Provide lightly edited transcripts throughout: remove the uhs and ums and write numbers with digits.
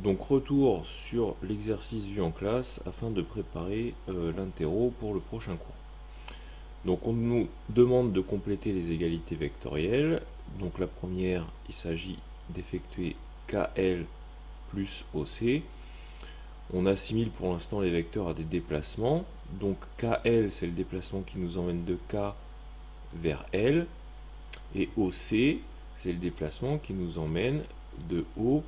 Donc retour sur l'exercice vu en classe afin de préparer l'interro pour le prochain cours. Donc on nous demande de compléter les égalités vectorielles. Donc la première, il s'agit d'effectuer KL plus OC. On assimile pour l'instant les vecteurs à des déplacements. Donc KL, c'est le déplacement qui nous emmène de K vers L. Et OC, c'est le déplacement qui nous emmène de O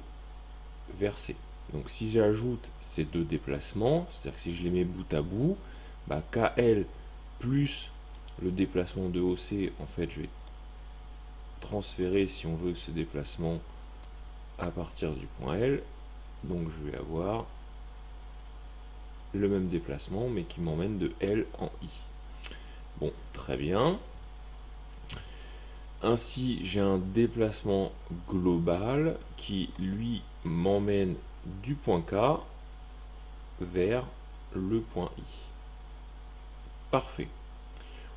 vers C. Donc si j'ajoute ces deux déplacements, c'est-à-dire que si je les mets bout à bout, KL plus le déplacement de OC, en fait je vais transférer, si on veut, ce déplacement à partir du point L. Donc je vais avoir le même déplacement, mais qui m'emmène de L en I. Bon, très bien. Ainsi, j'ai un déplacement global qui, lui, m'emmène du point K vers le point I. Parfait.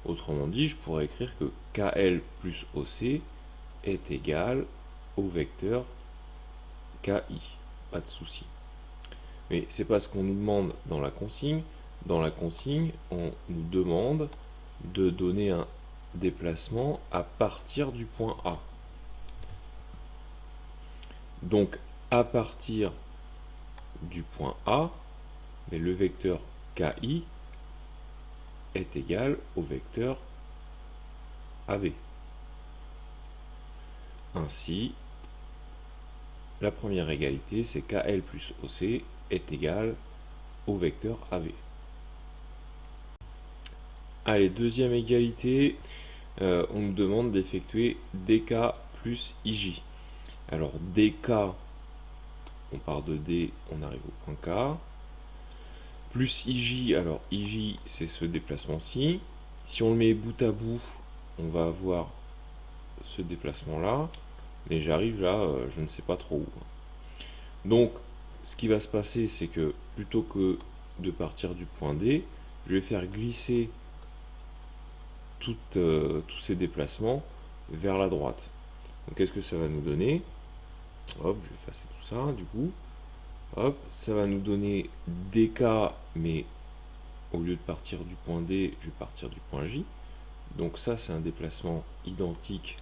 Autrement dit, je pourrais écrire que KL plus OC est égal au vecteur KI. Pas de souci. Mais c'est pas ce qu'on nous demande dans la consigne. Dans la consigne, on nous demande de donner un déplacement à partir du point A. Donc, à partir du point A, mais le vecteur KI est égal au vecteur AB. Ainsi, la première égalité, c'est KL plus OC est égal au vecteur AB. Allez, deuxième égalité, on nous demande d'effectuer DK plus IJ. Alors DK, on part de D, on arrive au point K. Plus IJ, alors IJ c'est ce déplacement-ci. Si on le met bout à bout, on va avoir ce déplacement-là. Mais j'arrive là, je ne sais pas trop où. Donc, ce qui va se passer, c'est que plutôt que de partir du point D, je vais faire glisser tous ces déplacements vers la droite. Donc, qu'est-ce que ça va nous donner? Hop, je vais effacer tout ça, du coup. Hop, ça va nous donner DK, mais au lieu de partir du point D, je vais partir du point J. Donc ça, c'est un déplacement identique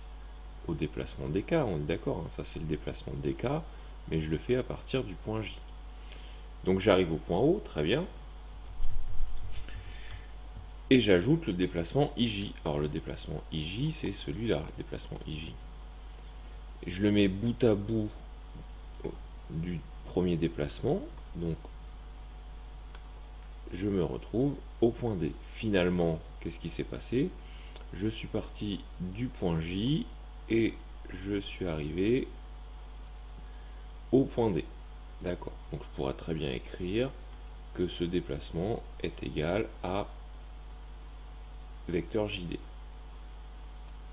au déplacement DK, on est d'accord, hein, ça c'est le déplacement DK, mais je le fais à partir du point J. Donc j'arrive au point O, très bien. Et j'ajoute le déplacement IJ. Alors le déplacement IJ, c'est celui-là, le déplacement IJ. Je le mets bout à bout du premier déplacement, donc je me retrouve au point D. Finalement, qu'est-ce qui s'est passé? Je suis parti du point J et je suis arrivé au point D. D'accord. Donc je pourrais très bien écrire que ce déplacement est égal à vecteur JD.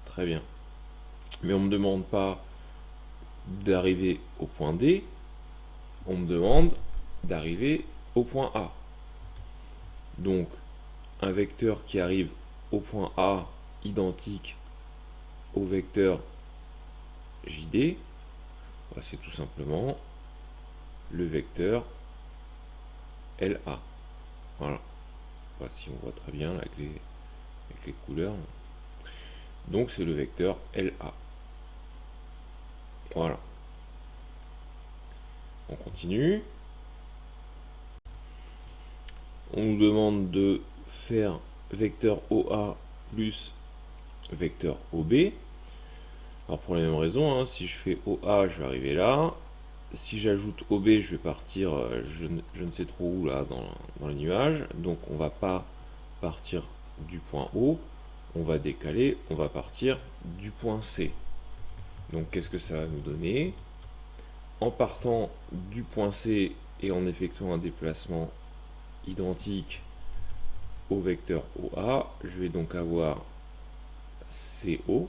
Très bien. Mais on ne me demande pas d'arriver au point D, on me demande d'arriver au point A. Donc un vecteur qui arrive au point A identique au vecteur JD, c'est tout simplement le vecteur LA. Voilà. Si on voit très bien avec les couleurs. Donc c'est le vecteur LA. Voilà. On continue. On nous demande de faire vecteur OA plus vecteur OB. Alors pour les mêmes raisons, hein, si je fais OA, je vais arriver là. Si j'ajoute OB, je vais partir, je ne sais trop où là, dans les nuages. Donc on va pas partir du point O, on va décaler, on va partir du point C. Donc qu'est-ce que ça va nous donner? En partant du point C et en effectuant un déplacement identique au vecteur OA, je vais donc avoir CO.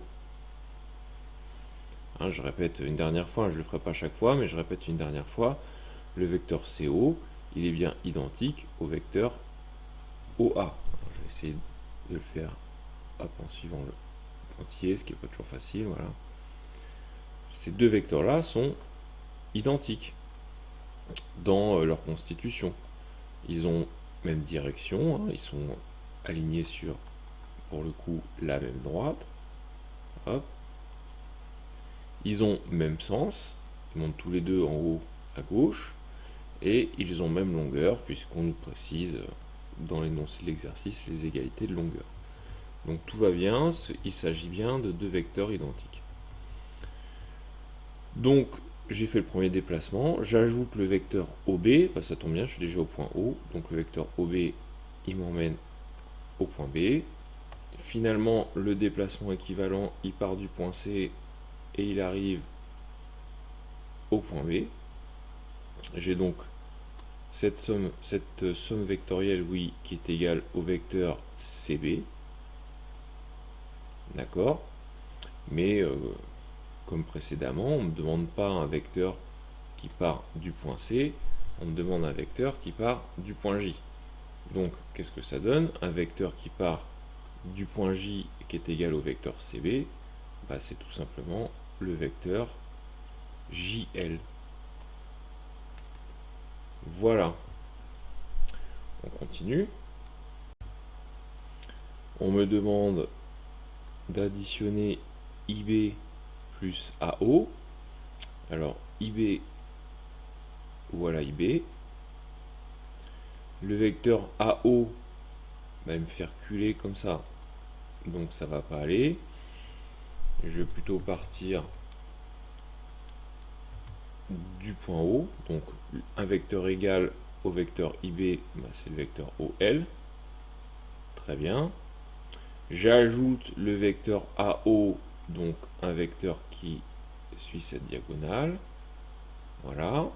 Hein, je répète une dernière fois, je ne le ferai pas chaque fois, mais je répète une dernière fois, le vecteur CO, il est bien identique au vecteur OA. Alors, je vais essayer de le faire en suivant le pointillé, ce qui n'est pas toujours facile. Voilà. Ces deux vecteurs-là sont identiques. dans leur constitution. Ils ont même direction, hein, ils sont alignés sur, pour le coup, la même droite. Hop. Ils ont même sens, ils montent tous les deux en haut à gauche, et ils ont même longueur, puisqu'on nous précise dans l'énoncé de l'exercice les égalités de longueur. Donc tout va bien, il s'agit bien de deux vecteurs identiques. Donc j'ai fait le premier déplacement, j'ajoute le vecteur OB, bah, ça tombe bien, je suis déjà au point O, donc le vecteur OB, il m'emmène au point B. Finalement, le déplacement équivalent, il part du point C et il arrive au point B. J'ai donc cette somme vectorielle, oui, qui est égale au vecteur CB. D'accord? Mais comme précédemment, on ne me demande pas un vecteur qui part du point C, on me demande un vecteur qui part du point J. Donc, qu'est-ce que ça donne? Un vecteur qui part du point J et qui est égal au vecteur CB, bah, c'est tout simplement le vecteur JL. Voilà. On continue. On me demande d'additionner IB plus AO. Alors, IB, voilà IB. Le vecteur AO va me faire culer comme ça. Donc ça va pas aller. Je vais plutôt partir du point O. Donc un vecteur égal au vecteur IB, bah, c'est le vecteur OL. Très bien. J'ajoute le vecteur AO, donc un vecteur qui suit cette diagonale. Voilà.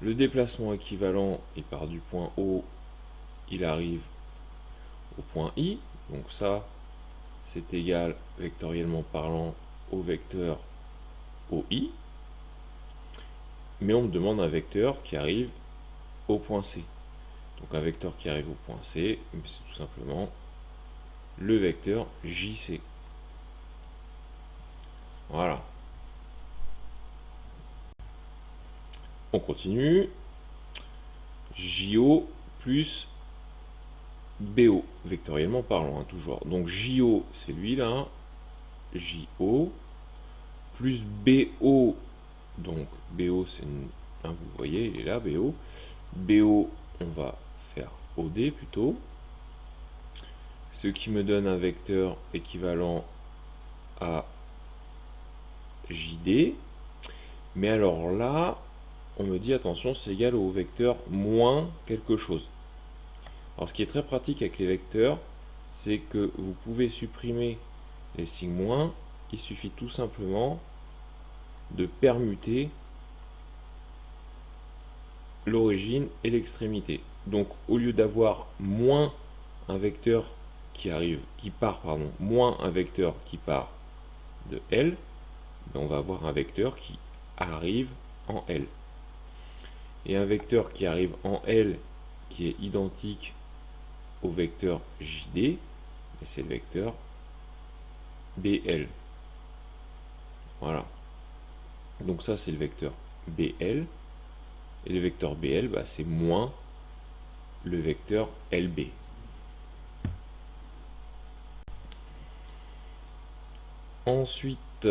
Le déplacement équivalent, il part du point O, il arrive au point I. Donc ça, c'est égal, vectoriellement parlant, au vecteur OI. Mais on me demande un vecteur qui arrive au point C. Donc un vecteur qui arrive au point C, c'est tout simplement le vecteur JC. Voilà. On continue. JO plus BO, vectoriellement parlant, hein, toujours. Donc JO, c'est lui là. JO plus BO. Donc BO, c'est vous voyez, il est là, BO. BO, on va faire OD plutôt. Ce qui me donne un vecteur équivalent à JD. Mais alors là, on me dit attention, c'est égal au vecteur moins quelque chose. Alors ce qui est très pratique avec les vecteurs, c'est que vous pouvez supprimer les signes moins. Il suffit tout simplement de permuter l'origine et l'extrémité. Donc au lieu d'avoir moins un vecteur qui part, moins un vecteur qui part de L, ben on va avoir un vecteur qui arrive en L. Et un vecteur qui arrive en L qui est identique au vecteur JD, c'est le vecteur BL. Voilà. Donc ça c'est le vecteur BL. Et le vecteur BL, bah, c'est moins le vecteur LB. Ensuite,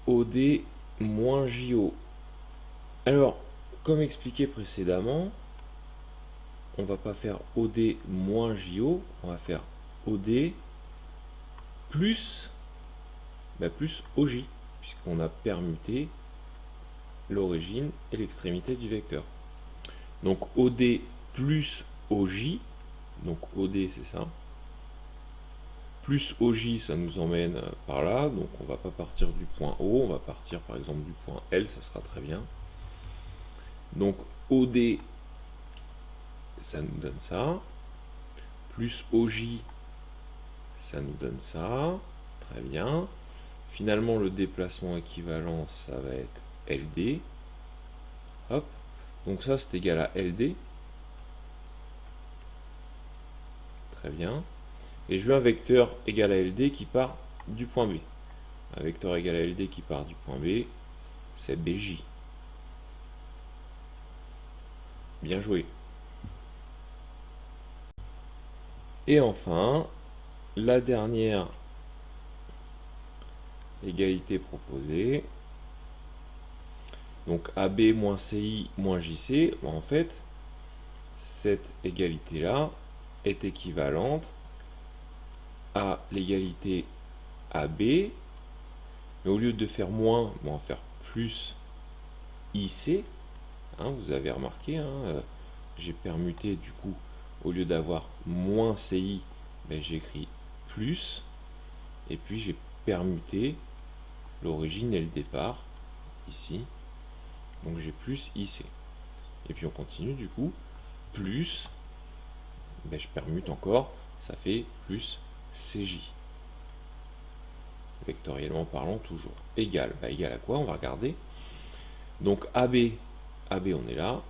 OD moins JO. Alors, comme expliqué précédemment, on va pas faire OD moins JO, on va faire OD plus, plus OJ, puisqu'on a permuté l'origine et l'extrémité du vecteur. Donc OD plus OJ, donc OD c'est ça, plus OJ ça nous emmène par là, donc on va pas partir du point O, on va partir par exemple du point L, ça sera très bien. Donc OD ça nous donne ça, plus OJ ça nous donne ça, très bien. Finalement le déplacement équivalent ça va être LD, hop, donc ça c'est égal à LD, très bien. Et je veux un vecteur égal à LD qui part du point B. Un vecteur égal à LD qui part du point B, c'est BJ. Bien joué. Et enfin, la dernière égalité proposée. Donc AB moins CI moins JC, en fait, cette égalité-là est équivalente à l'égalité AB, mais au lieu de faire moins, on va faire plus IC. Hein, vous avez remarqué, j'ai permuté du coup, au lieu d'avoir moins CI, ben, j'écris plus, et puis j'ai permuté l'origine et le départ, ici, donc j'ai plus IC. Et puis on continue du coup, plus, ben, je permute encore, ça fait plus CJ. Vectoriellement parlant toujours. Égal, bah, égal à quoi? On va regarder. Donc AB, on est là.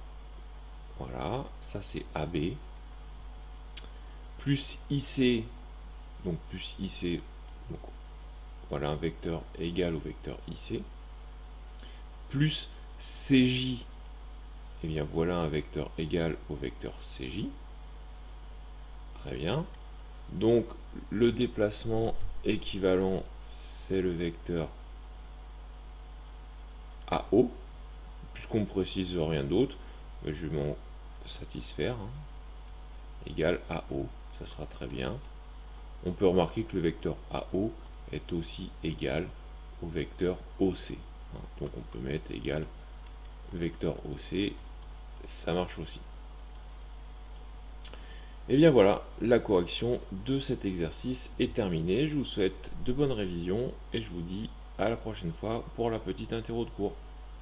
Voilà, ça c'est AB. Plus IC, donc plus IC, donc voilà un vecteur égal au vecteur IC. Plus CJ, et bien voilà un vecteur égal au vecteur CJ. Très bien. Donc le déplacement équivalent, c'est le vecteur AO. Puisqu'on ne précise rien d'autre, je vais m'en satisfaire. Égal AO, ça sera très bien. On peut remarquer que le vecteur AO est aussi égal au vecteur OC. Donc on peut mettre égal vecteur OC, ça marche aussi. Et bien voilà, la correction de cet exercice est terminée. Je vous souhaite de bonnes révisions et je vous dis à la prochaine fois pour la petite interro de cours.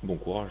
Bon courage!